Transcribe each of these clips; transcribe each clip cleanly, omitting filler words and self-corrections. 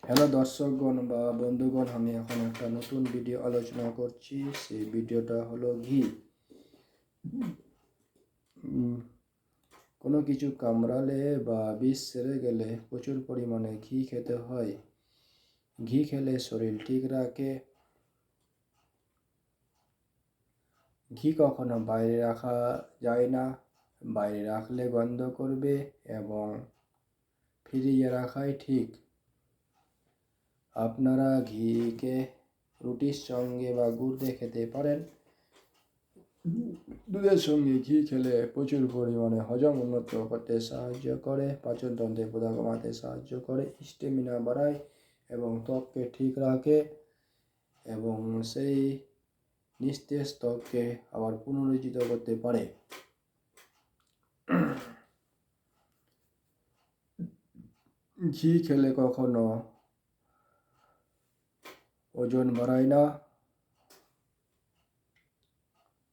Hello দর্শকগণ বা বন্ধুগণ, আমি এখন একটা নতুন ভিডিও আলোচনা করছি। সেই ভিডিওটা হলো ঘি। কোনো কিছু কামড়ালে বা বিষ সেরে গেলে প্রচুর পরিমাণে ঘি খেতে হয়। ঘি খেলে শরীর ঠিক রাখে। ঘি কখনো বাইরে রাখা যায় না, বাইরে রাখলে গন্ধ করবে এবং ফ্রিজে রাখাই ঠিক। আপনারা ঘিকে রুটির সঙ্গে বা গুড় দিয়ে খেতে পারেন। দুধের সঙ্গে ঘি খেলে প্রচুর পরিমাণে হজম উন্নত করতে সাহায্য করে, পাচনতন্ত্রের প্রদাহ কমাতে সাহায্য করে, স্ট্যামিনা বাড়ায় এবং ত্বককে ঠিক রাখে এবং সেই নিস্তেজ ত্বককে আবার পুনরুজ্জীবিত করতে পারে। ঘি খেলে কখনো ওজন বাড়ায় না,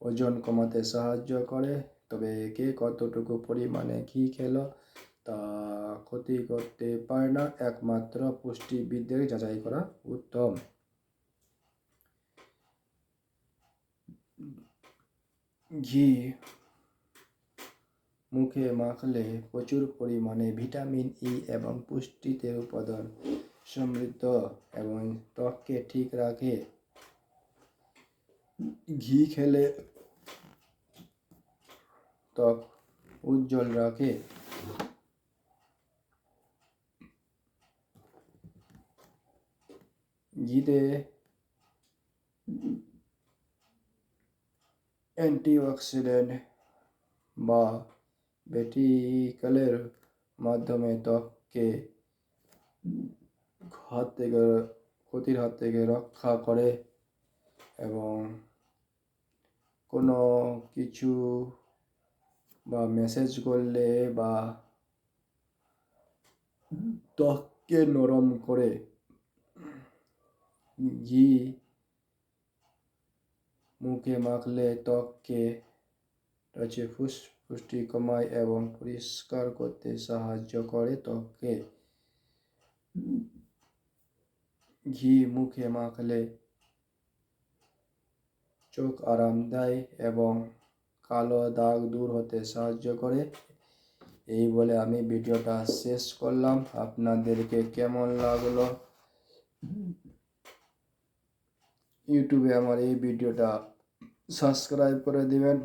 ওজন কমাতে সাহায্য করে। তবে কে কতটুকু পরিমাণে ঘি খেলো তা ক্ষতি করতে পারে না, একমাত্র পুষ্টিবিদদের যাচাই করা উত্তম। ঘি মুখে মাখলে প্রচুর পরিমাণে ভিটামিন ই এবং পুষ্টিতে উপাদান সমৃদ্ধ এবং ত্বককে ঠিক রাখে। ঘি খেলে ত্বক উজ্জ্বল রাখে। ঘিতে অ্যান্টিঅক্সিডেন্ট বা ভেটিকলের মাধ্যমে ত্বককে ক্ষতির হাত থেকে রক্ষা করে এবং কোনো কিছু বা মেসেজ করলে বা ত্বককে নরম করে। ঘি মুখে মাখলে ত্বককে পুষ্টি কমায় এবং পরিষ্কার করতে সাহায্য করে ত্বককে। ঘি মুখে মাখলে চোখ আরাম দেয় এবং কালো দাগ দূর হতে সাহায্য করে। এই বলে আমি ভিডিওটা শেষ করলাম। আপনাদেরকে কেমন লাগলো? ইউটিউবে আমার এই ভিডিওটা সাবস্ক্রাইব করে দিবেন।